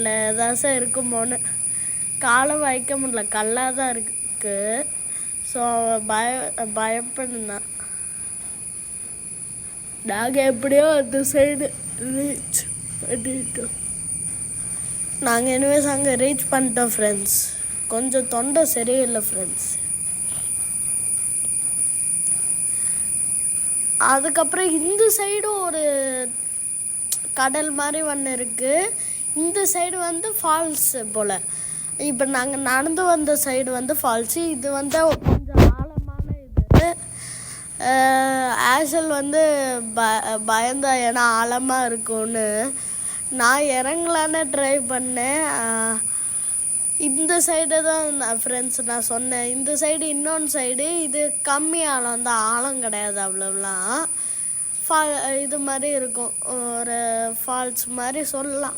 அதில் ஏதாச்சும் இருக்குமோன்னு. காலை வைக்க முடியல, கல்லாக தான் இருக்கு. ஸோ பயப்படுந்தான். நாங்கள் எப்படியோ அந்த சைடு ரீச் பண்ணிட்டோம். நாங்கள் இனிமேல் அங்கே ரீச் பண்ணிட்டோம் ஃப்ரெண்ட்ஸ். கொஞ்சம் தொண்டை சரியில்லை ஃப்ரெண்ட்ஸ். அதுக்கப்புறம் இந்த சைடும் ஒரு கடல் மாதிரி ஒன்று இருக்குது. இந்த சைடு வந்து ஃபால்ஸு போல். இப்போ நாங்கள் நடந்து வந்த சைடு வந்து ஃபால்ஸு. இது வந்து கொஞ்சம் ஆழமான இது. ஆஷல் வந்து பயந்தா, ஏன்னா ஆழமாக இருக்கும்னு. நான் இறங்கலான்னு ட்ரை பண்ணேன். இந்த சைடு தான் ஃப்ரெண்ட்ஸ் நான் சொன்னேன். இந்த சைடு இன்னொன்று சைடு இது கம்மி ஆழம் தான், ஆழம் கிடையாது அவ்வளோலாம். இது மாதிரி இருக்கும், ஒரு ஃபால்ஸ் மாதிரி சொல்லலாம்.